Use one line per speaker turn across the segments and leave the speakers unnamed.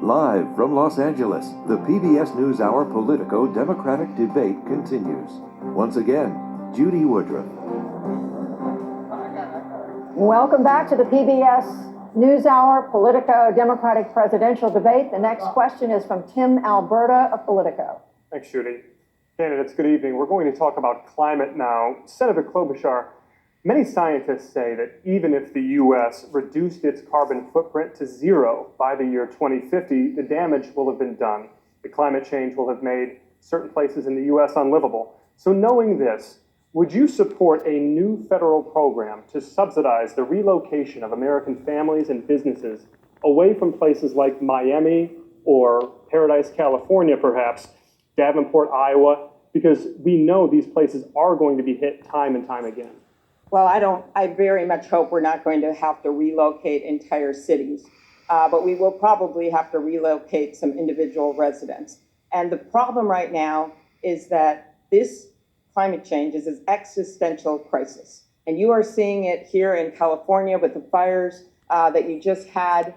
Live from Los Angeles, the PBS NewsHour Politico Democratic debate continues. Once again, Judy Woodruff.
Welcome back to the PBS NewsHour Politico Democratic presidential debate. The next question is from Tim Alberta of Politico.
Thanks, Judy. Candidates, good evening. We're going to talk about climate now. Senator Klobuchar, many scientists say that even if the U.S. reduced its carbon footprint to zero by the year 2050, the damage will have been done. The climate change will have made certain places in the U.S. unlivable. So knowing this, would you support a new federal program to subsidize the relocation of American families and businesses away from places like Miami or Paradise, California, perhaps, Davenport, Iowa, because we know these places are going to be hit time and time again?
Well, I very much hope we're not going to have to relocate entire cities, but we will probably have to relocate some individual residents. And the problem right now is that this climate change is an existential crisis. And you are seeing it here in California with the fires that you just had.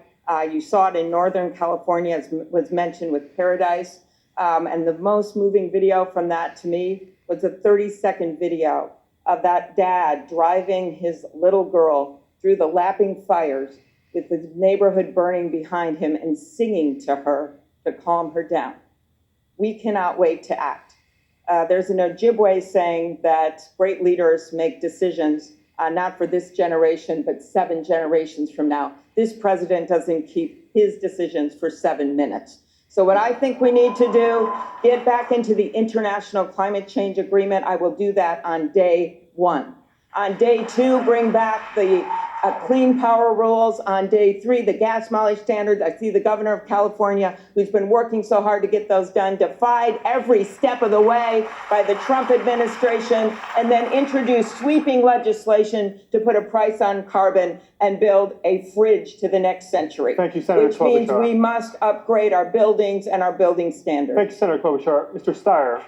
You saw it in Northern California, as was mentioned, with Paradise. And the most moving video from that to me was a 30-second video of that dad driving his little girl through the lapping fires with the neighborhood burning behind him and singing to her to calm her down. We cannot wait to act. There's an Ojibwe saying that great leaders make decisions not for this generation, but 7 generations from now. This president doesn't keep his decisions for 7 minutes. So what I think we need to do, get back into the International Climate Change Agreement. I will do that on day 1. On day 2, bring back the clean power rules. On day 3, the gas mileage standards. I see the governor of California, who's been working so hard to get those done, defied every step of the way by the Trump administration, and then introduced sweeping legislation to put a price on carbon and build a fridge to the next century.
Thank you, Senator
Which means
Klobuchar.
we must upgrade our buildings and our building standards.
Thank you, Senator Klobuchar. Mr. Steyer,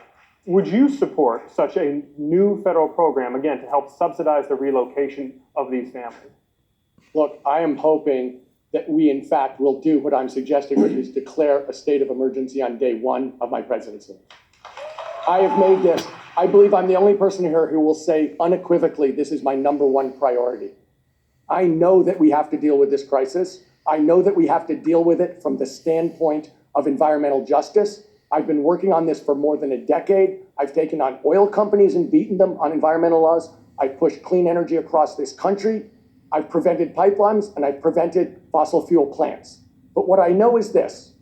would you support such a new federal program, again, to help subsidize the relocation of these families?
Look, I am hoping that we, in fact, will do what I'm suggesting, which is declare a state of emergency on day 1 of my presidency. I have made this. I believe I'm the only person here who will say unequivocally, this is my #1 priority. I know that we have to deal with this crisis. I know that we have to deal with it from the standpoint of environmental justice. I've been working on this for more than a decade. I've taken on oil companies and beaten them on environmental laws. I've pushed clean energy across this country. I've prevented pipelines and I've prevented fossil fuel plants. But what I know is this: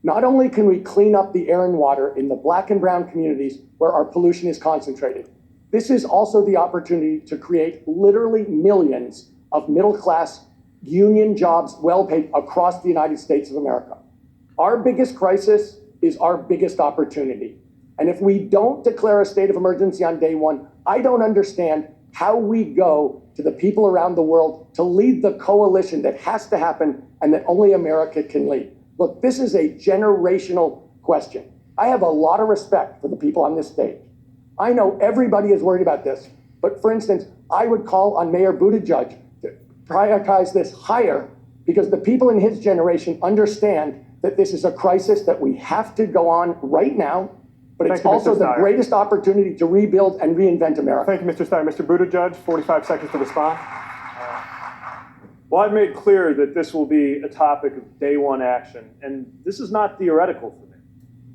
not only can we clean up the air and water in the Black and brown communities where our pollution is concentrated, this is also the opportunity to create literally millions of middle-class union jobs, well paid, across the United States of America. Our biggest crisis is our biggest opportunity. And if we don't declare a state of emergency on day 1, I don't understand how we go to the people around the world to lead the coalition that has to happen and that only America can lead. Look, this is a generational question. I have a lot of respect for the people on this stage. I know everybody is worried about this, but for instance, I would call on Mayor Buttigieg to prioritize this higher, because the people in his generation understand that this is a crisis that we have to go on right now, but it's also the greatest opportunity to rebuild and reinvent America.
Thank you, Mr. Steyer. Mr. Buttigieg, 45 seconds to respond. Well, I've made clear that this will be a topic of day 1 action, and this is not theoretical for me.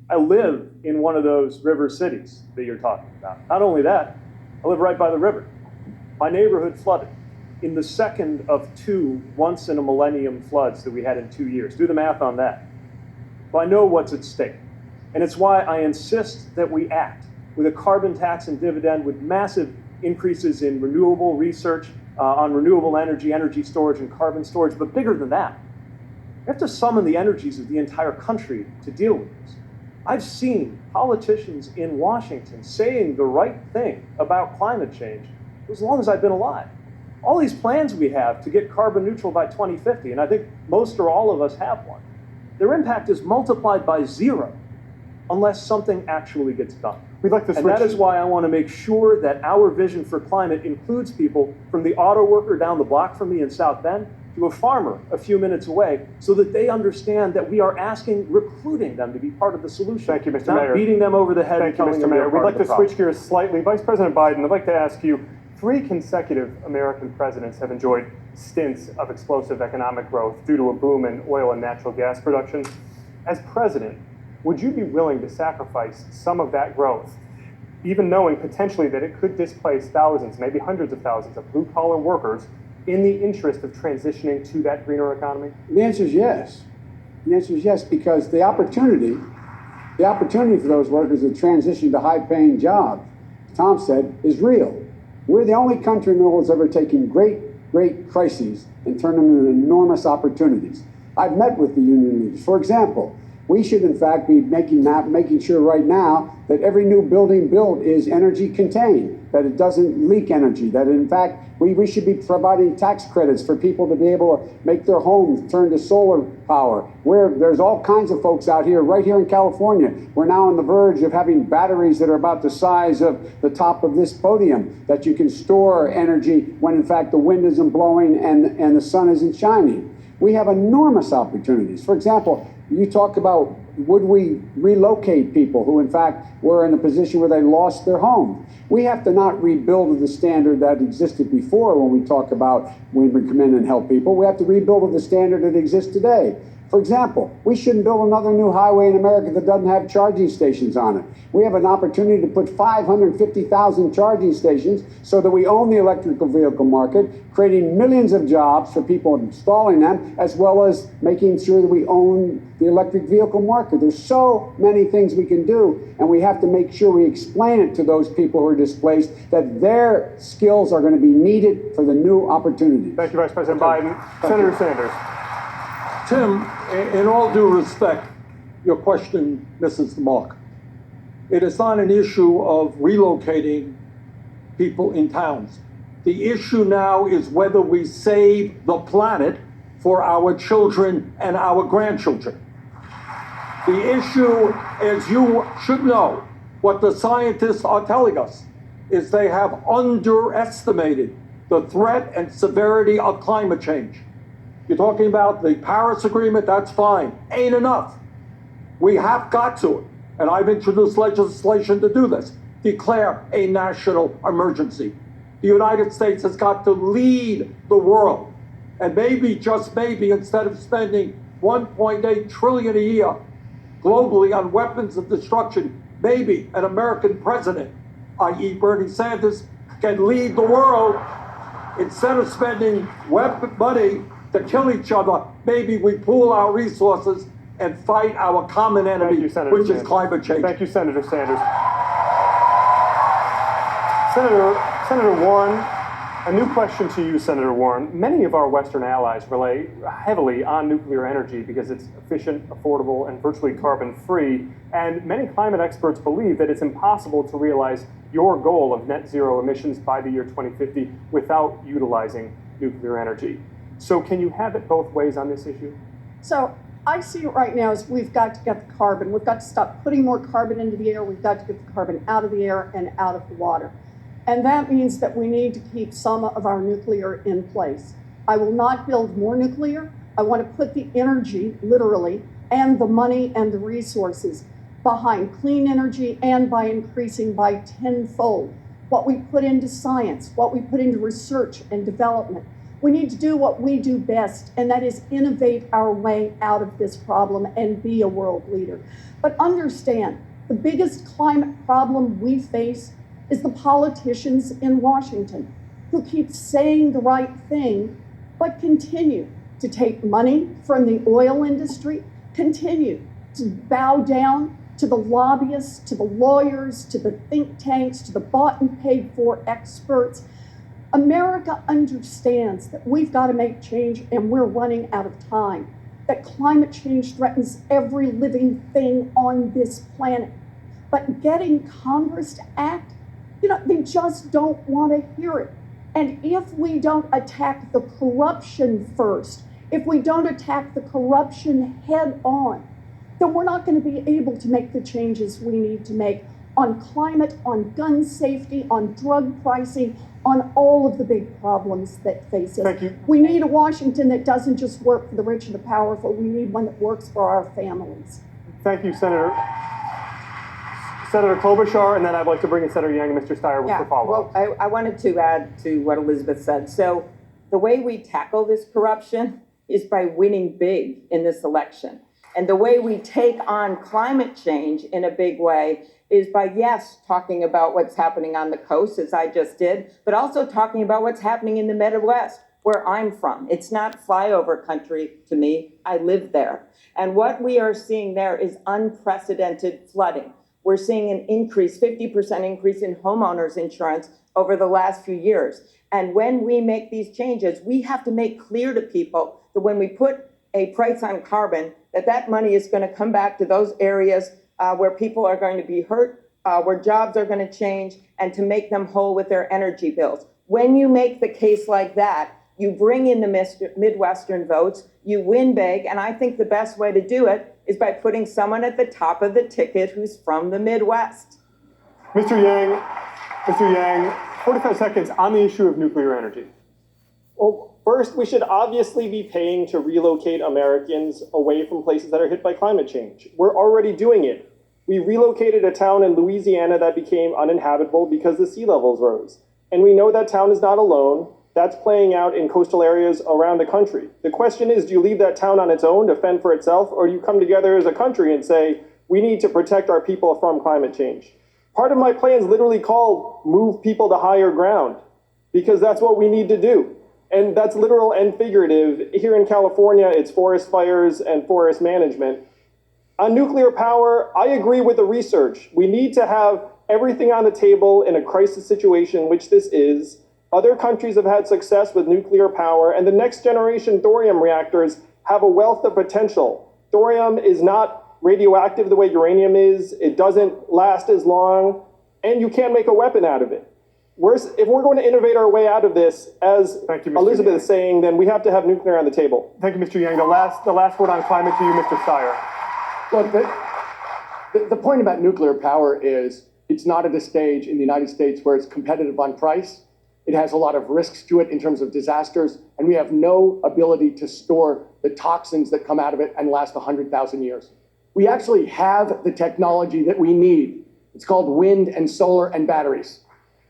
I live in one of those river cities that you're talking about. Not only that, I live right by the river. My neighborhood flooded in the second of 2 once-in-a-millennium floods that we had in 2 years. Do the math on that. So I know what's at stake. And it's why I insist that we act with a carbon tax and dividend, with massive increases in renewable research on renewable energy, energy storage, and carbon storage. But bigger than that, we have to summon the energies of the entire country to deal with this. I've seen politicians in Washington saying the right thing about climate change as long as I've been alive. All these plans we have to get carbon neutral by 2050, and I think most or all of us have one, their impact is multiplied by 0 unless something actually gets done. We'd like to switch. And that is why I want to make sure that our vision for climate includes people from the auto worker down the block from me in South Bend to a farmer a few minutes away so that they understand that we are recruiting them to be part of the solution.
Thank you, Mr.
Not
Mayor.
beating them over the head
Thank
and
you,
telling
Mr.
them
Mayor.
they're
We'd
part
like
of
to
the problem.
switch gears slightly. Vice President Biden, I'd like to ask you, 3 consecutive American presidents have enjoyed stints of explosive economic growth due to a boom in oil and natural gas production. As president, would you be willing to sacrifice some of that growth, even knowing potentially that it could displace thousands, maybe hundreds of thousands of blue-collar workers in the interest of transitioning to that greener economy?
The answer is yes. The answer is yes, because the opportunity for those workers to transition to high-paying jobs, Tom said, is real. We're the only country in the world that's ever taken great crises and turned them into enormous opportunities. I've met with the union leaders. For example, we should in fact be making sure right now that every new building built is energy contained, that it doesn't leak energy, that in fact we should be providing tax credits for people to be able to make their homes turn to solar power. Where there's all kinds of folks out here, right here in California, we're now on the verge of having batteries that are about the size of the top of this podium, that you can store energy when in fact the wind isn't blowing and the sun isn't shining. We have enormous opportunities. For example, you talk about, would we relocate people who in fact were in a position where they lost their home? We have to not rebuild to the standard that existed before when we talk about when we come in and help people. We have to rebuild to the standard that exists today. For example, we shouldn't build another new highway in America that doesn't have charging stations on it. We have an opportunity to put 550,000 charging stations so that we own the electrical vehicle market, creating millions of jobs for people installing them, as well as making sure that we own the electric vehicle market. There's so many things we can do, and we have to make sure we explain it to those people who are displaced that their skills are going to be needed for the new opportunities.
Thank you, Vice President Biden. Senator Sanders.
Tim, in all due respect, your question misses the mark. It is not an issue of relocating people in towns. The issue now is whether we save the planet for our children and our grandchildren. The issue, as you should know, what the scientists are telling us is they have underestimated the threat and severity of climate change. You're talking about the Paris Agreement, that's fine. Ain't enough. We have got to, and I've introduced legislation to do this, declare a national emergency. The United States has got to lead the world. And maybe, just maybe, instead of spending $1.8 trillion a year globally on weapons of destruction, maybe an American president, i.e. Bernie Sanders, can lead the world. Instead of spending weapon money to kill each other, maybe we pool our resources and fight our common enemy,
Thank you, Senator
which
Sanders.
is climate change.
Thank you, Senator Sanders. Senator Warren, a new question to you, Senator Warren. Many of our Western allies rely heavily on nuclear energy because it's efficient, affordable, and virtually carbon-free. And many climate experts believe that it's impossible to realize your goal of net zero emissions by the year 2050 without utilizing nuclear energy. So can you have it both ways on this issue?
So I see it right now as we've got to get the carbon. We've got to stop putting more carbon into the air. We've got to get the carbon out of the air and out of the water. And that means that we need to keep some of our nuclear in place. I will not build more nuclear. I want to put the energy, literally, and the money and the resources behind clean energy and by increasing by tenfold what we put into science, what we put into research and development. We need to do what we do best, and that is innovate our way out of this problem and be a world leader. But understand, the biggest climate problem we face is the politicians in Washington who keep saying the right thing, but continue to take money from the oil industry, continue to bow down to the lobbyists, to the lawyers, to the think tanks, to the bought and paid for experts. America understands that we've got to make change and we're running out of time, that climate change threatens every living thing on this planet. But getting Congress to act, they just don't want to hear it. And if we don't attack the corruption first, if we don't attack the corruption head on, then we're not going to be able to make the changes we need to make. on climate, on gun safety, on drug pricing, on all of the big problems that face us.
Thank you.
We need a Washington that doesn't just work for the rich and the powerful. We need one that works for our families.
Thank you, Senator Klobuchar, and then I'd like to bring in Senator Yang and Mr. Steyer
Yeah,
for follow-up.
well, I wanted to add to what Elizabeth said. So the way we tackle this corruption is by winning big in this election. And the way we take on climate change in a big way is by, yes, talking about what's happening on the coast, as I just did, but also talking about what's happening in the Midwest, where I'm from. It's not flyover country to me. I live there. And what we are seeing there is unprecedented flooding. We're seeing an increase, 50% increase in homeowners insurance over the last few years. And when we make these changes, we have to make clear to people that when we put a price on carbon, that money is going to come back to those areas where people are going to be hurt, where jobs are going to change, and to make them whole with their energy bills. When you make the case like that, you bring in the Midwestern votes, you win big, and I think the best way to do it is by putting someone at the top of the ticket who's from the Midwest.
Mr. Yang, 45 seconds on the issue of nuclear energy.
Well, first, we should obviously be paying to relocate Americans away from places that are hit by climate change. We're already doing it. We relocated a town in Louisiana that became uninhabitable because the sea levels rose. And we know that town is not alone. That's playing out in coastal areas around the country. The question is, do you leave that town on its own to fend for itself, or do you come together as a country and say, we need to protect our people from climate change? Part of my plan is literally called Move People to Higher Ground, because that's what we need to do. And that's literal and figurative. Here in California, it's forest fires and forest management. On nuclear power, I agree with the research. We need to have everything on the table in a crisis situation, which this is. Other countries have had success with nuclear power, and the next generation thorium reactors have a wealth of potential. Thorium is not radioactive the way uranium is. It doesn't last as long, and you can't make a weapon out of it. If we're going to innovate our way out of this, as Elizabeth is saying, then we have to have nuclear on the table.
Thank you, Mr. Yang. The last word on climate to you, Mr. Steyer.
Look, the point about nuclear power is it's not at a stage in the United States where it's competitive on price. It has a lot of risks to it in terms of disasters, and we have no ability to store the toxins that come out of it and last 100,000 years. We actually have the technology that we need. It's called wind and solar and batteries.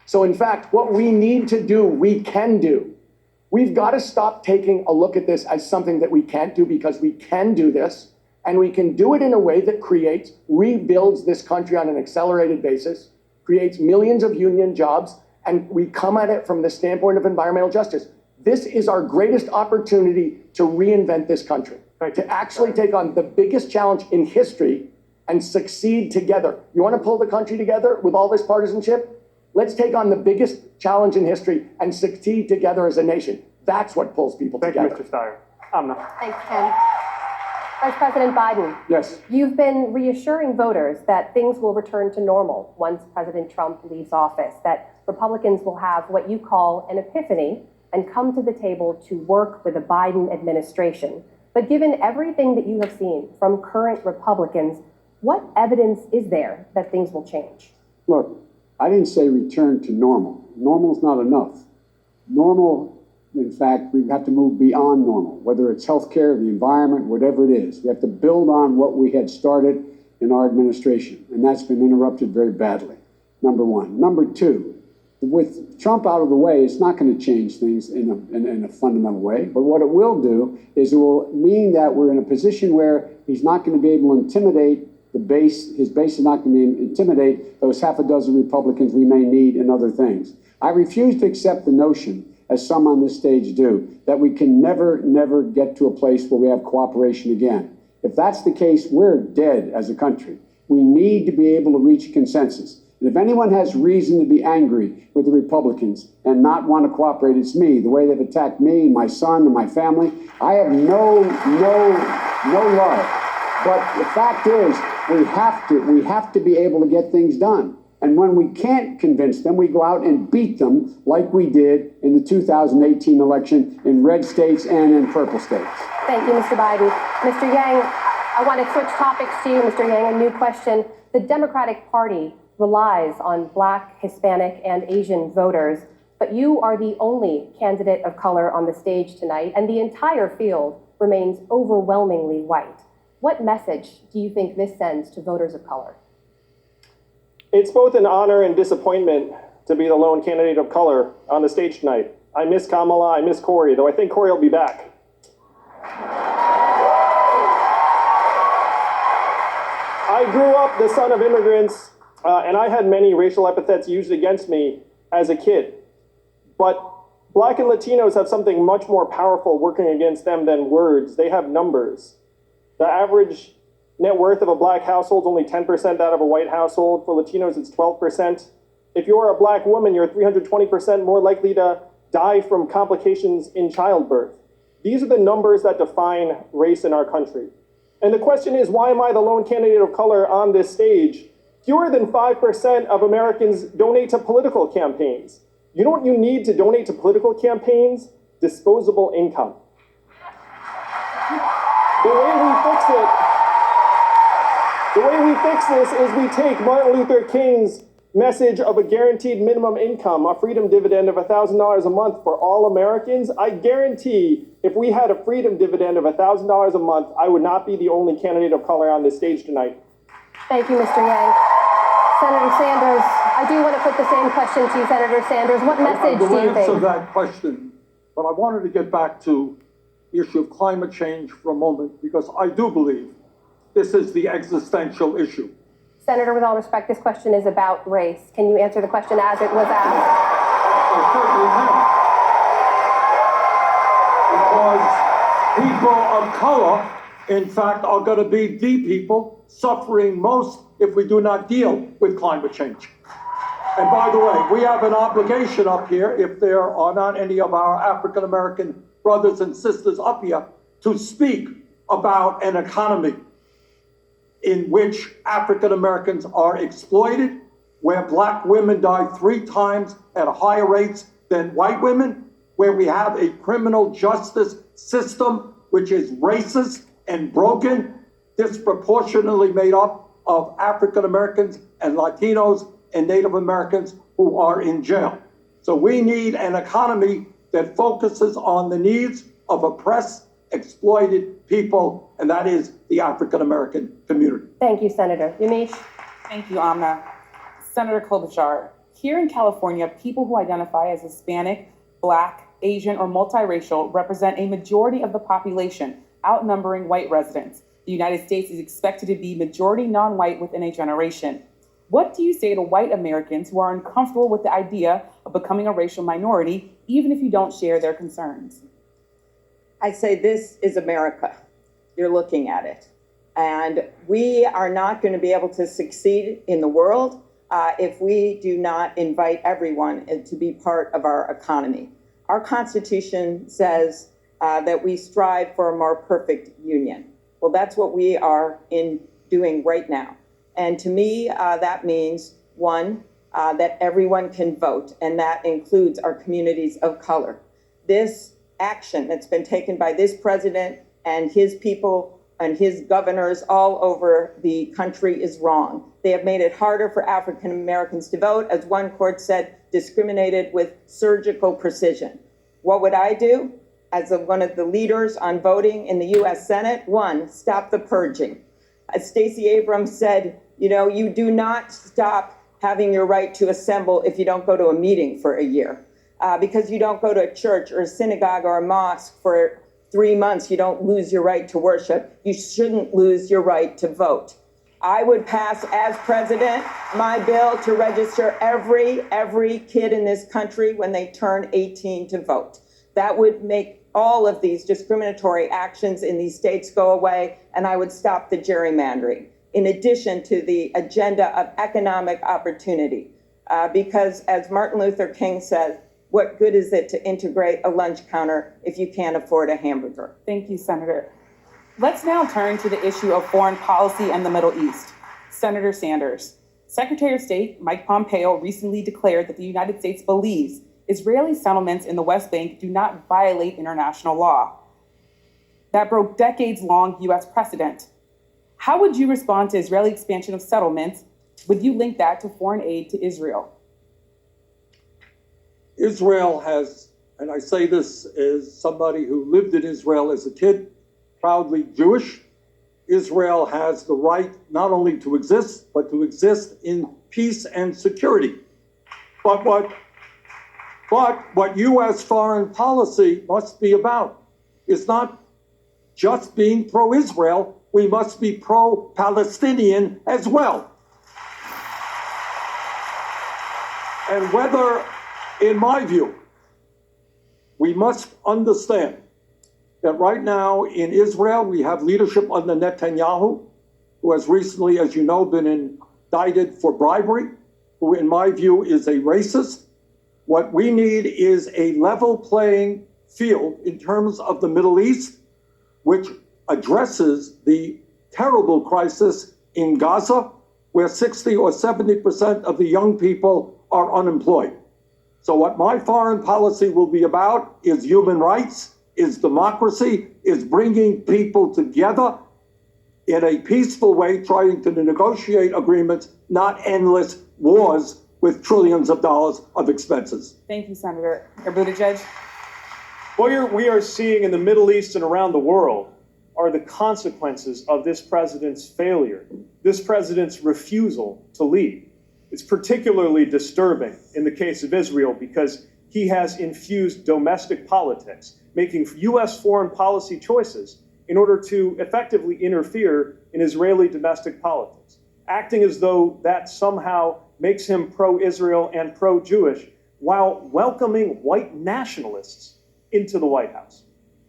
So in fact, what we need to do, we can do. We've got to stop taking a look at this as something that we can't do, because we can do this, and we can do it in a way that rebuilds this country on an accelerated basis, creates millions of union jobs, and we come at it from the standpoint of environmental justice. This is our greatest opportunity to reinvent this country, to actually take on the biggest challenge in history and succeed together. You want to pull the country together with all this partisanship? Let's take on the biggest challenge in history and succeed together as a nation. That's what pulls people together.
Thank you, Mr. Steyer. Amna.
Thanks, Ken. Vice President Biden.
Yes.
You've been reassuring voters that things will return to normal once President Trump leaves office, that Republicans will have what you call an epiphany and come to the table to work with the Biden administration. But given everything that you have seen from current Republicans, what evidence is there that things will change?
Look, I didn't say return to normal. Normal is not enough. Normal, in fact, we have to move beyond normal, whether it's healthcare, the environment, whatever it is. We have to build on what we had started in our administration, and that's been interrupted very badly, number one. Number two, with Trump out of the way, it's not going to change things in a fundamental way, but what it will do is it will mean that we're in a position where he's not going to be able to intimidate the base. His base is not going to intimidate those half a dozen Republicans we may need in other things. I refuse to accept the notion, as some on this stage do, that we can never get to a place where we have cooperation again. If that's the case, we're dead as a country. We need to be able to reach a consensus. And if anyone has reason to be angry with the Republicans and not want to cooperate, it's me. The way they've attacked me, my son, and my family, I have no love. But the fact is, we have to be able to get things done. And when we can't convince them, we go out and beat them like we did in the 2018 election in red states and in purple states.
Thank you, Mr. Biden. Mr. Yang, I want to switch topics to you, Mr. Yang, a new question. The Democratic Party relies on Black, Hispanic, and Asian voters, but you are the only candidate of color on the stage tonight, and the entire field remains overwhelmingly white. What message do you think this sends to voters of color?
It's both an honor and disappointment to be the lone candidate of color on the stage tonight. I miss Kamala, I miss Cory, though I think Cory will be back. I grew up the son of immigrants, and I had many racial epithets used against me as a kid. But Black and Latinos have something much more powerful working against them than words. They have numbers. The average net worth of a Black household is only 10% that of a white household. For Latinos, it's 12%. If you're a Black woman, you're 320% more likely to die from complications in childbirth. These are the numbers that define race in our country. And the question is, why am I the lone candidate of color on this stage? Fewer than 5% of Americans donate to political campaigns. You know what you need to donate to political campaigns? Disposable income. The way we fix this is we take Martin Luther King's message of a guaranteed minimum income, a freedom dividend of $1,000 a month for all Americans. I guarantee if we had a freedom dividend of $1,000 a month, I would not be the only candidate of color on this stage tonight.
Thank you, Mr. Yang. Senator Sanders, I do want to put the same question to you, Senator Sanders. What message do you
I will answer
think?
that question, but I wanted to get back to the issue of climate change for a moment, because I do believe this is the existential issue.
Senator, with all respect, this question is about race. Can you answer the question as it was asked?
I certainly can. Because people of color, in fact, are going to be the people suffering most if we do not deal with climate change. And by the way, we have an obligation up here, if there are not any of our African-American brothers and sisters up here, to speak about an economy in which African Americans are exploited, where Black women die 3 times at higher rates than white women, where we have a criminal justice system which is racist and broken, disproportionately made up of African Americans and Latinos and Native Americans who are in jail. So we need an economy that focuses on the needs of oppressed, exploited people, and that is the African American community.
Thank you, Senator. Yamiche?
Thank you, Amna. Senator Klobuchar, here in California, people who identify as Hispanic, Black, Asian, or multiracial represent a majority of the population, outnumbering white residents. The United States is expected to be majority non-white within a generation. What do you say to white Americans who are uncomfortable with the idea of becoming a racial minority, even if you don't share their concerns?
I say this is America. You're looking at it. And we are not going to be able to succeed in the world if we do not invite everyone to be part of our economy. Our Constitution says that we strive for a more perfect union. Well, that's what we are doing right now. And to me, that means, one, that everyone can vote, and that includes our communities of color. This action that's been taken by this president and his people and his governors all over the country is wrong. They have made it harder for African Americans to vote, as one court said, discriminated with surgical precision. What would I do as one of the leaders on voting in the US Senate? One, stop the purging. As Stacey Abrams said, you do not stop having your right to assemble if you don't go to a meeting for a year. Because you don't go to a church or a synagogue or a mosque for 3 months, you don't lose your right to worship. You shouldn't lose your right to vote. I would pass, as president, my bill to register every kid in this country when they turn 18 to vote. That would make all of these discriminatory actions in these states go away, and I would stop the gerrymandering, in addition to the agenda of economic opportunity. Because as Martin Luther King said, what good is it to integrate a lunch counter if you can't afford a hamburger?
Thank you, Senator. Let's now turn to the issue of foreign policy and the Middle East. Senator Sanders, Secretary of State Mike Pompeo recently declared that the United States believes Israeli settlements in the West Bank do not violate international law. That broke decades-long U.S. precedent. How would you respond to Israeli expansion of settlements Would you link that to foreign aid to Israel?
Israel has, and I say this as somebody who lived in Israel as a kid, proudly Jewish, Israel has the right not only to exist, but to exist in peace and security. But what U.S. foreign policy must be about is not just being pro-Israel, we must be pro-Palestinian as well. And whether, in my view, we must understand that right now in Israel, we have leadership under Netanyahu, who has recently, as you know, been indicted for bribery, who in my view is a racist. What we need is a level playing field in terms of the Middle East, which addresses the terrible crisis in Gaza, where 60 or 70% of the young people are unemployed. So what my foreign policy will be about is human rights, is democracy, is bringing people together in a peaceful way, trying to negotiate agreements, not endless wars with trillions of dollars of expenses.
Thank you, Senator. Buttigieg.
What we are seeing in the Middle East and around the world are the consequences of this president's failure, this president's refusal to lead. It's particularly disturbing in the case of Israel because he has infused domestic politics, making U.S. foreign policy choices in order to effectively interfere in Israeli domestic politics, acting as though that somehow makes him pro-Israel and pro-Jewish while welcoming white nationalists into the White House.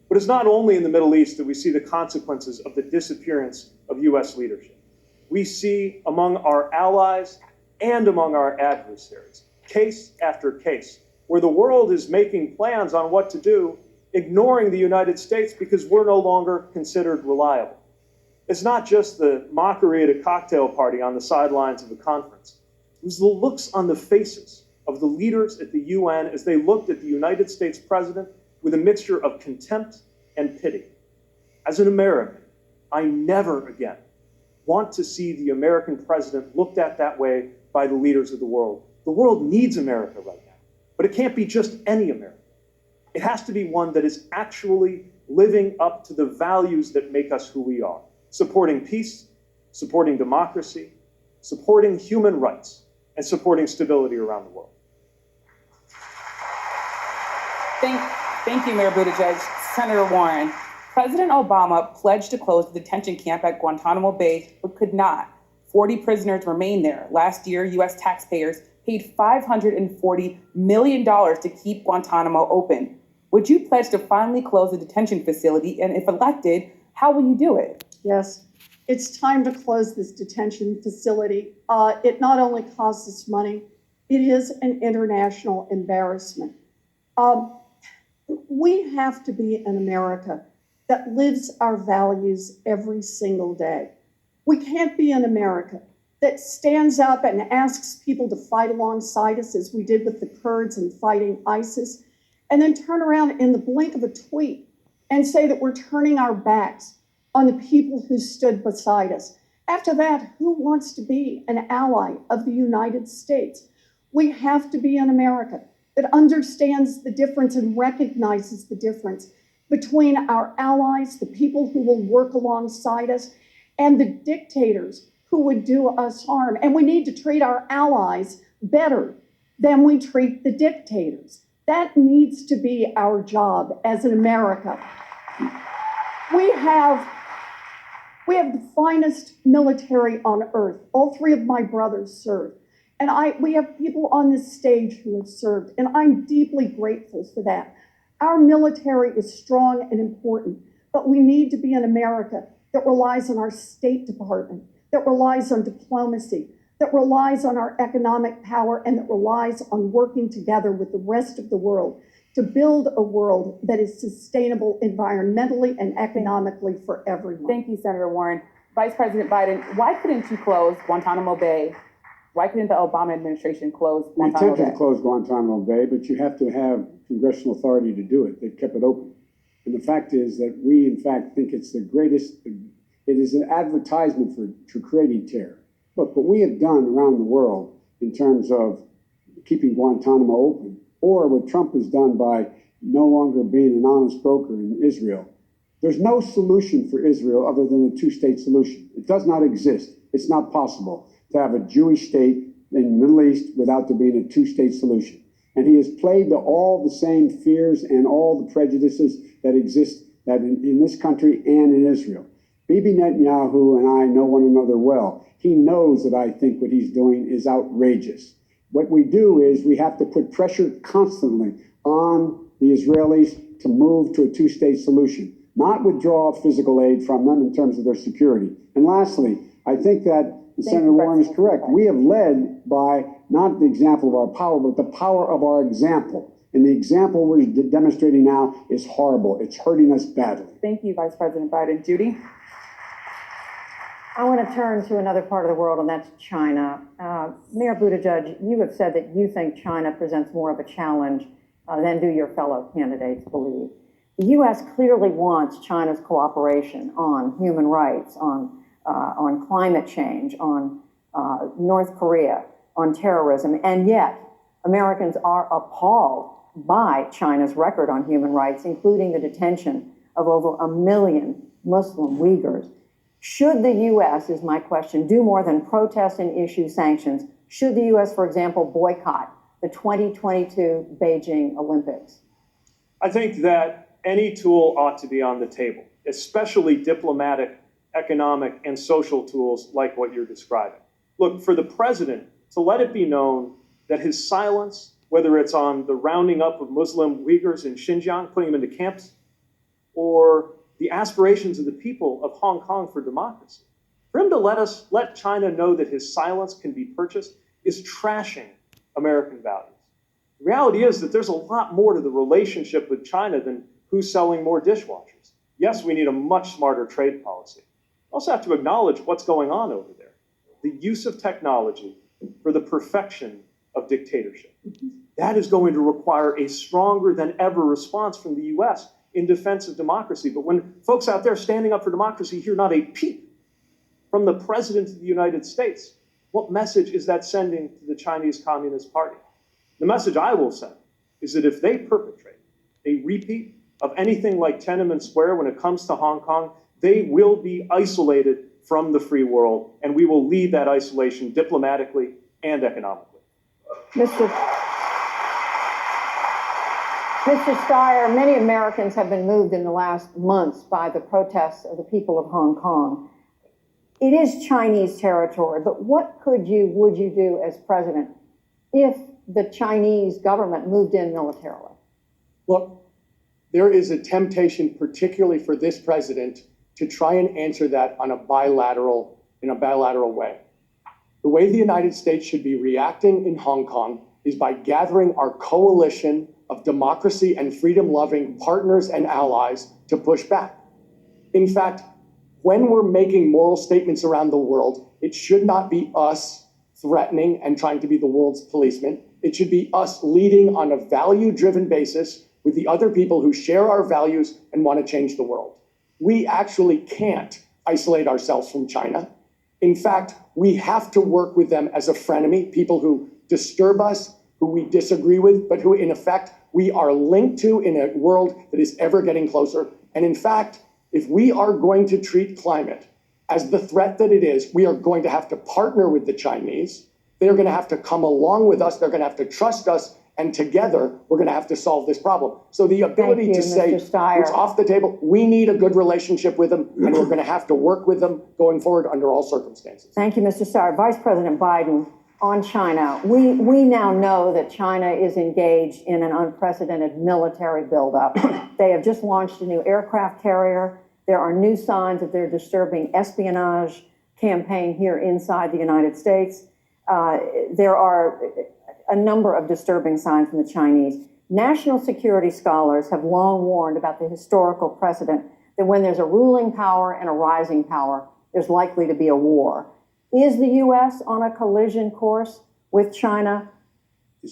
But it's not only in the Middle East that we see the consequences of the disappearance of U.S. leadership. We see among our allies and among our adversaries, case after case, where the world is making plans on what to do, ignoring the United States because we're no longer considered reliable. It's not just the mockery at a cocktail party on the sidelines of a conference. It was the looks on the faces of the leaders at the UN as they looked at the United States president with a mixture of contempt and pity. As an American, I never again want to see the American president looked at that way by the leaders of the world. The world needs America right now, but it can't be just any America. It has to be one that is actually living up to the values that make us who we are, supporting peace, supporting democracy, supporting human rights, and supporting stability around the world.
Thank you, Mayor Buttigieg. Senator Warren, President Obama pledged to close the detention camp at Guantanamo Bay, but could not. 40 prisoners remain there. Last year, U.S. taxpayers paid $540 million to keep Guantanamo open. Would you pledge to finally close the detention facility? And if elected, how will you do it?
Yes, it's time to close this detention facility. It not only costs us money, it is an international embarrassment. We have to be an America that lives our values every single day. We can't be an America that stands up and asks people to fight alongside us, as we did with the Kurds in fighting ISIS, and then turn around in the blink of a tweet and say that we're turning our backs on the people who stood beside us. After that, who wants to be an ally of the United States? We have to be an America that understands the difference and recognizes the difference between our allies, the people who will work alongside us, and the dictators who would do us harm. And we need to treat our allies better than we treat the dictators. That needs to be our job as an America. We have the finest military on earth. All three of my brothers served. And we have people on this stage who have served, and I'm deeply grateful for that. Our military is strong and important, but we need to be an America that relies on our State Department, that relies on diplomacy, that relies on our economic power, and that relies on working together with the rest of the world to build a world that is sustainable environmentally and economically for everyone.
Thank you, Senator Warren. Vice President Biden, why couldn't you close Guantanamo Bay? Why couldn't the Obama administration close Guantanamo Bay?
We attempted to close Guantanamo Bay, but you have to have congressional authority to do it. They've kept it open. And the fact is that we, in fact, think it's the greatest, it is an advertisement for creating terror. look, what we have done around the world in terms of keeping Guantanamo open, or what Trump has done by no longer being an honest broker in Israel, there's no solution for Israel other than a two-state solution. It does not exist. It's not possible to have a Jewish state in the Middle East without there being a two-state solution. And he has played to all the same fears and all the prejudices that exist that in this country and in Israel. Bibi Netanyahu and I know one another well. He knows that I think what he's doing is outrageous. What we do is we have to put pressure constantly on the Israelis to move to a two-state solution, not withdraw physical aid from them in terms of their security. And lastly, I think that Senator Warren is correct. We have led by not the example of our power, but the power of our example. And the example we're demonstrating now is horrible. It's hurting us badly.
Thank you, Vice President Biden. Judy?
I want to turn to another part of the world, and that's China. Mayor Buttigieg, you have said that you think China presents more of a challenge than do your fellow candidates believe. The U.S. clearly wants China's cooperation on human rights, on climate change, on North Korea, on terrorism, and yet Americans are appalled by China's record on human rights, including the detention of over 1 million Muslim Uyghurs. Should the U.S., is my question, do more than protest and issue sanctions? Should the U.S., for example, boycott the 2022 Beijing Olympics?
I think that any tool ought to be on the table, especially diplomatic, economic, and social tools like what you're describing. Look, for the president to let it be known that his silence, whether it's on the rounding up of Muslim Uyghurs in Xinjiang, putting them into camps, or the aspirations of the people of Hong Kong for democracy, for him to let China know that his silence can be purchased is trashing American values. The reality is that there's a lot more to the relationship with China than who's selling more dishwashers. Yes, we need a much smarter trade policy. We also have to acknowledge what's going on over there. The use of technology for the perfection of dictatorship. That is going to require a stronger than ever response from the U.S. in defense of democracy. But when folks out there standing up for democracy hear not a peep from the President of the United States, what message is that sending to the Chinese Communist Party? The message I will send is that if they perpetrate a repeat of anything like Tiananmen Square when it comes to Hong Kong, they will be isolated from the free world, and we will lead that isolation diplomatically and economically.
Mr. Steyer, many Americans have been moved in the last months by the protests of the people of Hong Kong. It is Chinese territory, but what would you do as president if the Chinese government moved in militarily?
Look, there is a temptation, particularly for this president, to try and answer that in a bilateral way. The way the United States should be reacting in Hong Kong is by gathering our coalition of democracy and freedom-loving partners and allies to push back. In fact, when we're making moral statements around the world, it should not be us threatening and trying to be the world's policeman. It should be us leading on a value-driven basis with the other people who share our values and want to change the world. We actually can't isolate ourselves from China. In fact, we have to work with them as a frenemy, people who disturb us, who we disagree with, but who in effect we are linked to in a world that is ever getting closer. And in fact, if we are going to treat climate as the threat that it is, we are going to have to partner with the Chinese. They're going to have to come along with us. They're going to have to trust us. And together, we're going to have to solve this problem. So the ability to say it's off the table, we need a good relationship with them, and we're going to have to work with them going forward under all circumstances.
Thank you, Mr. Steyer. Vice President Biden, on China, we now know that China is engaged in an unprecedented military buildup. They have just launched a new aircraft carrier. There are new signs of their disturbing espionage campaign here inside the United States. There are a number of disturbing signs from the Chinese. National security scholars have long warned about the historical precedent that when there's a ruling power and a rising power, there's likely to be a war. Is the U.S. on a collision course with China?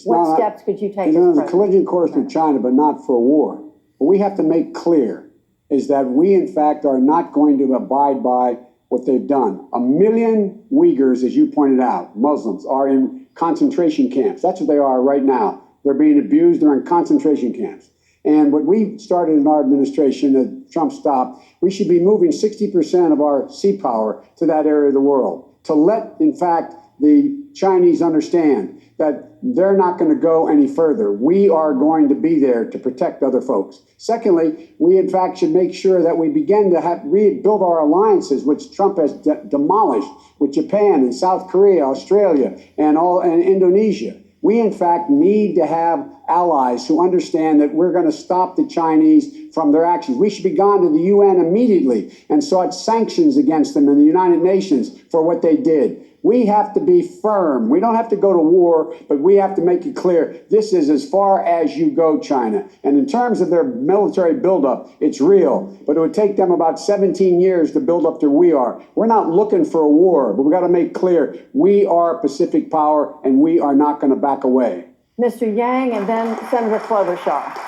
What steps could you take?
It's on a collision course with China, but not for a war. What we have to make clear is that we, in fact, are not going to abide by what they've done. 1 million Uyghurs, as you pointed out, Muslims, are in concentration camps. That's what they are right now. They're being abused. They're in concentration camps. And what we started in our administration that Trump stopped, we should be moving 60% of our sea power to that area of the world to let, in fact, the Chinese understand that they're not going to go any further. We are going to be there to protect other folks. Secondly, we in fact should make sure that we begin to rebuild our alliances, which Trump has demolished with Japan and South Korea, Australia, and Indonesia. We in fact need to have allies who understand that we're going to stop the Chinese from their actions. We should be gone to the UN immediately and sought sanctions against them in the United Nations for what they did. We have to be firm. We don't have to go to war, but we have to make it clear this is as far as you go, China. And in terms of their military buildup, it's real, but it would take them about 17 years to build up to where we are. We're not looking for a war, but we got to make clear we are a Pacific power and we are not going to back away.
Mr. Yang and then Senator Klobuchar.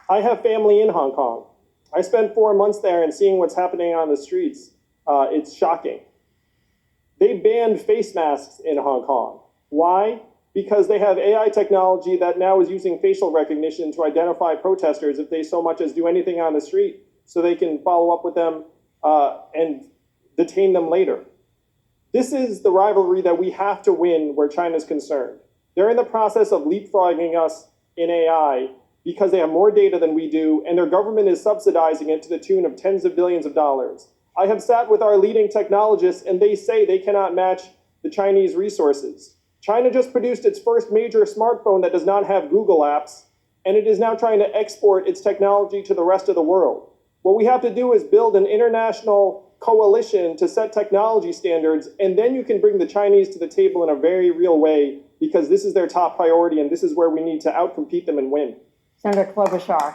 I have family in Hong Kong. I spent 4 months there and seeing what's happening on the streets, it's shocking. They banned face masks in Hong Kong. Why? Because they have AI technology that now is using facial recognition to identify protesters if they so much as do anything on the street, so they can follow up with them and detain them later. This is the rivalry that we have to win where China's concerned. They're in the process of leapfrogging us in AI because they have more data than we do, and their government is subsidizing it to the tune of tens of billions of dollars. I have sat with our leading technologists, and they say they cannot match the Chinese resources. China just produced its first major smartphone that does not have Google apps, and it is now trying to export its technology to the rest of the world. What we have to do is build an international coalition to set technology standards, and then you can bring the Chinese to the table in a very real way, because this is their top priority, and this is where we need to outcompete them and win.
Senator Klobuchar.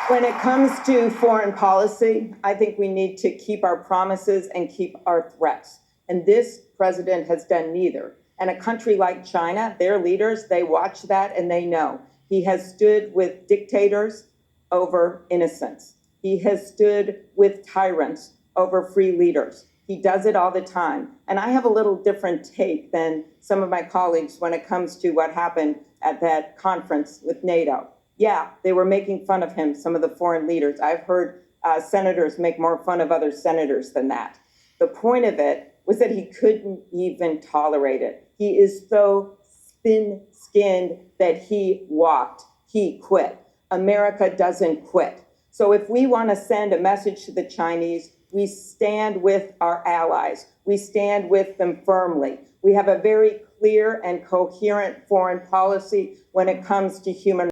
When it comes to foreign policy, I think we need to keep our promises and keep our threats. And this president has done neither. And a country like China, their leaders, they watch that and they know. He has stood with dictators over innocents. He has stood with tyrants over free leaders. He does it all the time. And I have a little different take than some of my colleagues when it comes to what happened at that conference with NATO. Yeah, they were making fun of him, some of the foreign leaders. I've heard senators make more fun of other senators than that. The point of it was that he couldn't even tolerate it. He is so thin-skinned that he walked. He quit. America doesn't quit. So if we want to send a message to the Chinese, we stand with our allies. We stand with them firmly. We have a very clear and coherent foreign policy when it comes to human